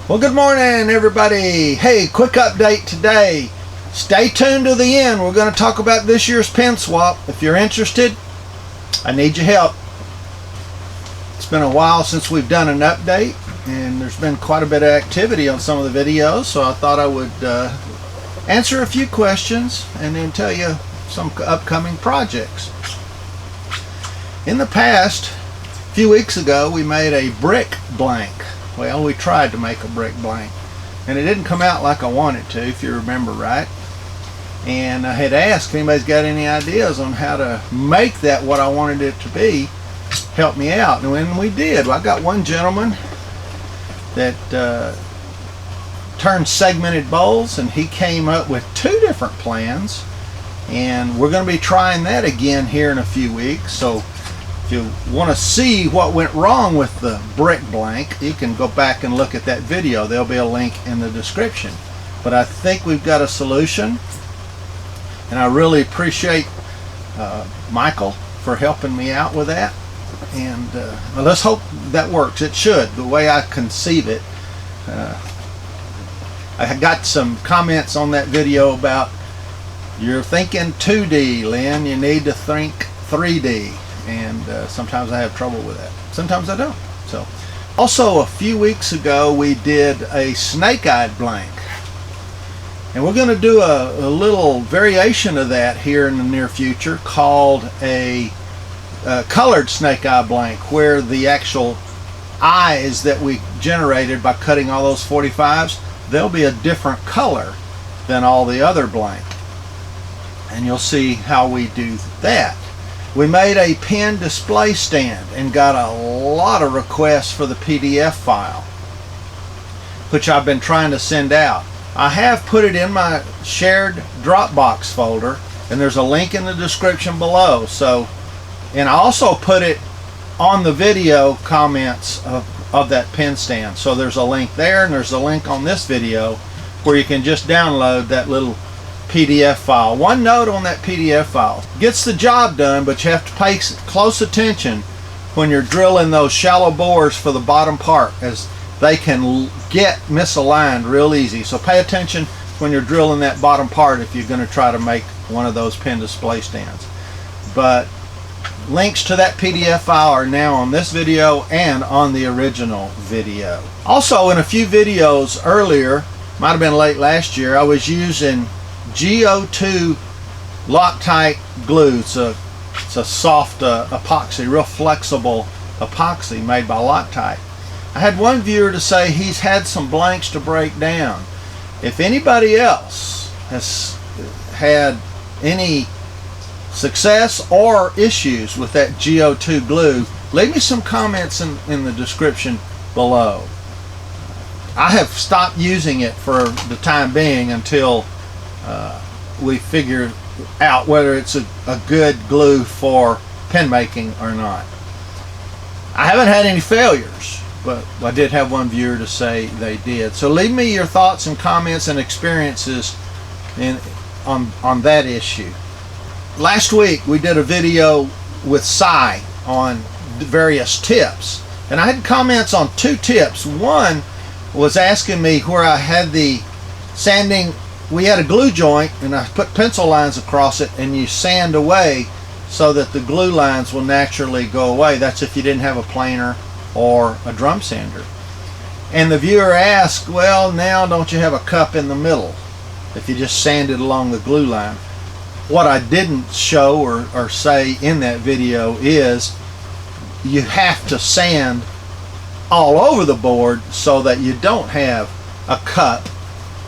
Well, good morning, everybody. Hey, quick update today. Stay tuned to the end. We're going to talk about this year's pin swap. If you're interested, I need your help. It's been a while since we've done an update, and there's been quite a bit of activity on some of the videos, so I thought I would answer a few questions and then tell you some upcoming projects. In the past, a few weeks ago, we made a brick blank. Well, we tried to make a brick blank, and it didn't come out like I wanted to, if you remember right. And I had asked if anybody's got any ideas on how to make that what I wanted it to be. Help me out. And when we did, I got one gentleman that turned segmented bowls, and he came up with two different plans, and we're going to be trying that again here in a few weeks. So if you want to see what went wrong with the brick blank, you can go back and look at that video. There'll be a link in the description. But I think we've got a solution, and I really appreciate Michael for helping me out with that. And well, let's hope that works. It should, the way I conceive it. I got some comments on that video about, you're thinking 2D, Lynn, you need to think 3D. And sometimes I have trouble with that. Sometimes I don't. So, also a few weeks ago we did a snake-eyed blank, and we're going to do a little variation of that here in the near future, called a colored snake-eye blank, where the actual eyes that we generated by cutting all those 45s, they'll be a different color than all the other blank, and you'll see how we do that. We made a pen display stand and got a lot of requests for the PDF file, which I've been trying to send out. I have put it in my shared Dropbox folder, and there's a link in the description below. So, and I also put it on the video comments of that pen stand. So there's a link there, and there's a link on this video where you can just download that little PDF file. One note on that PDF file: gets the job done, but you have to pay close attention when you're drilling those shallow bores for the bottom part, as they can get misaligned real easy. So pay attention when you're drilling that bottom part if you're going to try to make one of those pen display stands. But links to that PDF file are now on this video and on the original video. Also, in a few videos earlier, might have been late last year, I was using GO2 Loctite glue. It's a soft epoxy, real flexible epoxy made by Loctite. I had one viewer to say he's had some blanks to break down. If anybody else has had any success or issues with that GO2 glue, leave me some comments in the description below. I have stopped using it for the time being until we figure out whether it's a good glue for pen making or not. I haven't had any failures, but I did have one viewer to say they did. So leave me your thoughts and comments and experiences on that issue. Last week we did a video with Cy on various tips, and I had comments on two tips. One was asking me where I had the sanding. We had a glue joint, and I put pencil lines across it, and you sand away so that the glue lines will naturally go away. That's if you didn't have a planer or a drum sander. And the viewer asked, well, now don't you have a cup in the middle if you just sand it along the glue line? What I didn't show or say in that video is you have to sand all over the board so that you don't have a cup.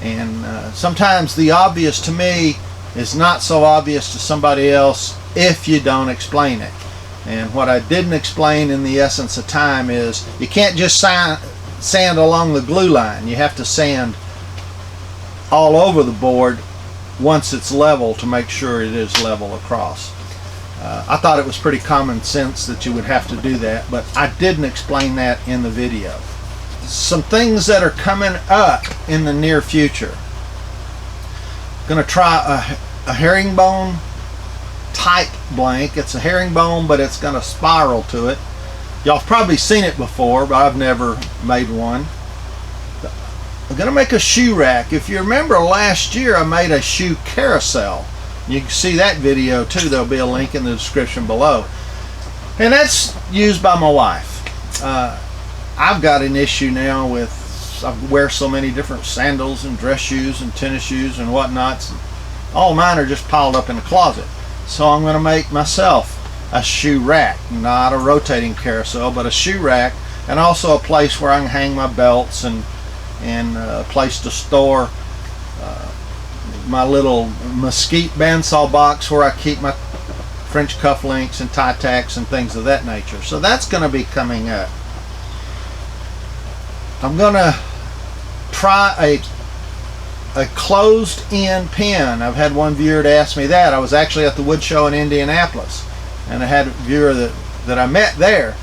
And sometimes the obvious to me is not so obvious to somebody else if you don't explain it. And what I didn't explain in the essence of time is you can't just sand along the glue line. You have to sand all over the board once it's level to make sure it is level across. I thought it was pretty common sense that you would have to do that, but I didn't explain that in the video. Some things that are coming up in the near future. Going to try a herringbone type blank. It's a herringbone, but it's got a spiral to it. Y'all have probably seen it before, but I've never made one. I'm going to make a shoe rack. If you remember last year, I made a shoe carousel. You can see that video too. There'll be a link in the description below. And that's used by my wife. I've got an issue now with, I wear so many different sandals and dress shoes and tennis shoes and whatnots. All mine are just piled up in the closet. So I'm going to make myself a shoe rack, not a rotating carousel, but a shoe rack, and also a place where I can hang my belts and a place to store my little mesquite bandsaw box where I keep my French cufflinks and tie tacks and things of that nature. So that's going to be coming up. I'm going to try a closed-in pen. I've had one viewer to ask me that. I was actually at the wood show in Indianapolis, and I had a viewer that I met there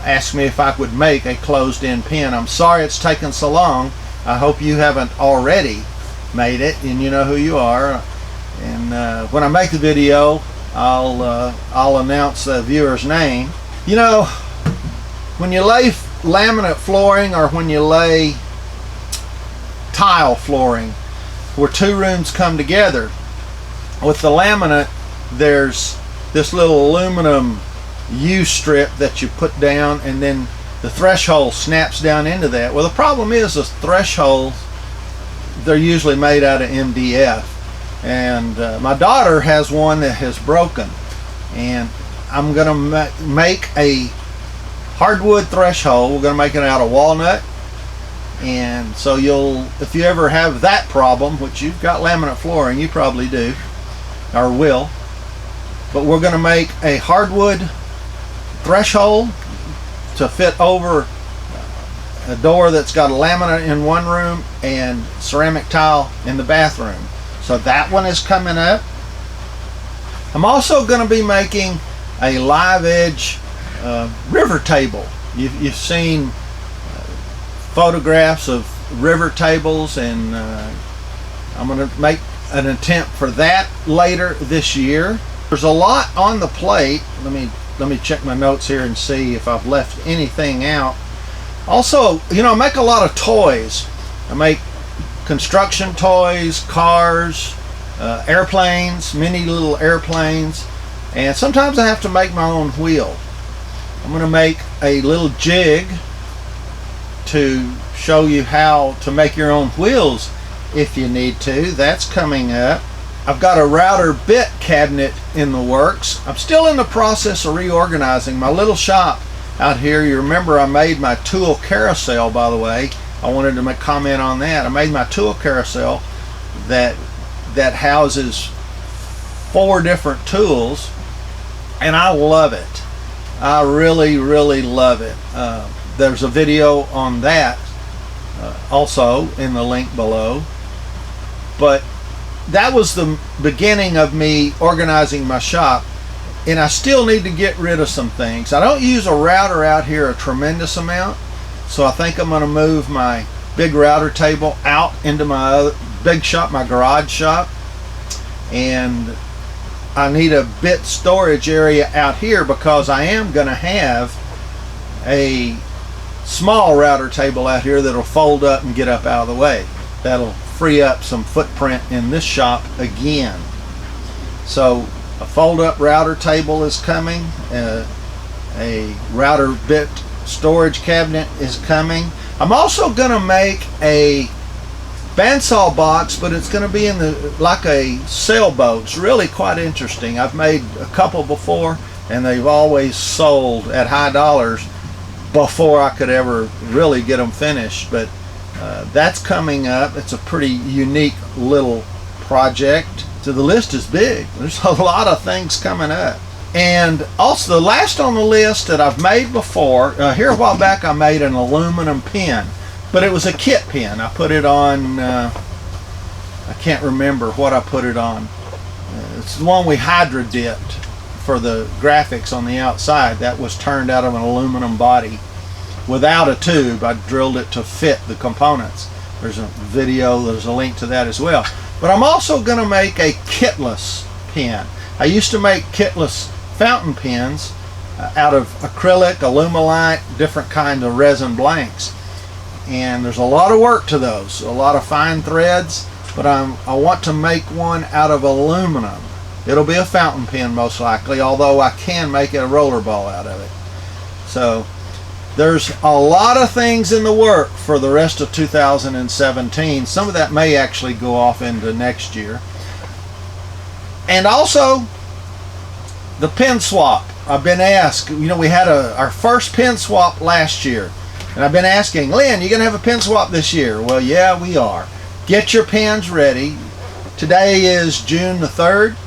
ask me if I would make a closed-in pen. I'm sorry it's taken so long. I hope you haven't already made it, and you know who you are. And when I make the video, I'll announce the viewer's name. You know, when you lay laminate flooring, or when you lay tile flooring where two rooms come together, with the laminate there's this little aluminum U-strip that you put down, and then the threshold snaps down into that. Well, the problem is the thresholds, they're usually made out of MDF, and my daughter has one that has broken, and I'm gonna make a hardwood threshold. We're going to make it out of walnut, and so if you ever have that problem, which you've got laminate flooring, you probably do or will, but we're going to make a hardwood threshold to fit over a door that's got a laminate in one room and ceramic tile in the bathroom. So that one is coming up. I'm also going to be making a live edge river table. You've seen photographs of river tables, and I'm going to make an attempt for that later this year. There's a lot on the plate. Let me check my notes here and see if I've left anything out. Also, you know, I make a lot of toys. I make construction toys, cars, airplanes, mini little airplanes, and sometimes I have to make my own wheel. I'm going to make a little jig to show you how to make your own wheels if you need to. That's coming up. I've got a router bit cabinet in the works. I'm still in the process of reorganizing my little shop out here. You remember I made my tool carousel, by the way. I wanted to comment on that. I made my tool carousel that houses 4 different tools, and I love it. I really, really love it. There's a video on that also in the link below. But that was the beginning of me organizing my shop, and I still need to get rid of some things. I don't use a router out here a tremendous amount, so I think I'm going to move my big router table out into my other big shop, my garage shop, and I need a bit storage area out here because I am going to have a small router table out here that'll fold up and get up out of the way. That'll free up some footprint in this shop again. So a fold-up router table is coming. A router bit storage cabinet is coming. I'm also going to make a bandsaw box, but it's going to be in like a sailboat. It's really quite interesting. I've made a couple before, and they've always sold at high dollars before I could ever really get them finished. But that's coming up. It's a pretty unique little project. So the list is big. There's a lot of things coming up. And also the last on the list that I've made before, here a while back I made an aluminum pen, but it was a kit pen. I put it on, I can't remember what I put it on. It's the one we hydro dipped for the graphics on the outside. That was turned out of an aluminum body without a tube. I drilled it to fit the components. There's a video, there's a link to that as well. But I'm also going to make a kitless pen. I used to make kitless fountain pens out of acrylic, Alumilite, different kinds of resin blanks. and there's a lot of work to those, a lot of fine threads, but I want to make one out of aluminum. It'll be a fountain pen most likely, although I can make a roller ball out of it. So there's a lot of things in the work for the rest of 2017. Some of that may actually go off into next year. And also the pen swap. I've been asked, you know, we had our first pen swap last year, and I've been asking, Lynn, you gonna have a pen swap this year? Well, yeah, we are. Get your pens ready. Today is June the 3rd.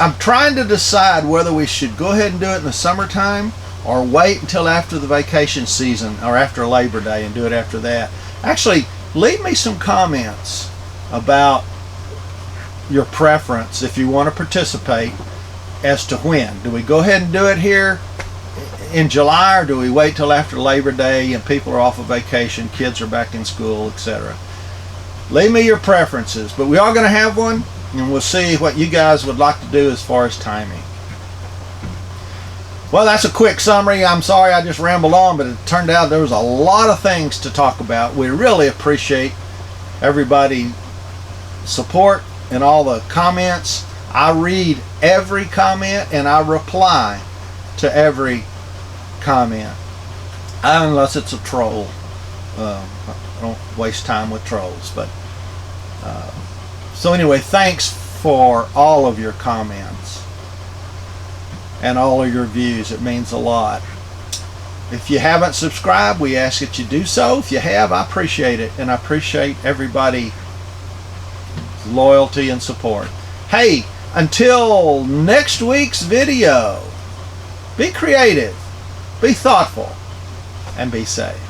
I'm trying to decide whether we should go ahead and do it in the summertime or wait until after the vacation season or after Labor Day and do it after that. Actually, leave me some comments about your preference if you want to participate as to when. Do we go ahead and do it here in July, or do we wait till after Labor Day and people are off of vacation, kids are back in school, etc.? Leave me your preferences, but we are going to have one, and we'll see what you guys would like to do as far as timing. Well, that's a quick summary. I'm sorry I just rambled on, but it turned out there was a lot of things to talk about. We really appreciate everybody's support and all the comments. I read every comment and I reply to every comment, unless it's a troll. I don't waste time with trolls. But so anyway, thanks for all of your comments and all of your views. It means a lot. If you haven't subscribed, we ask that you do so. If you have, I appreciate it, and I appreciate everybody's loyalty and support. Hey, until next week's video, be creative, be thoughtful, and be safe.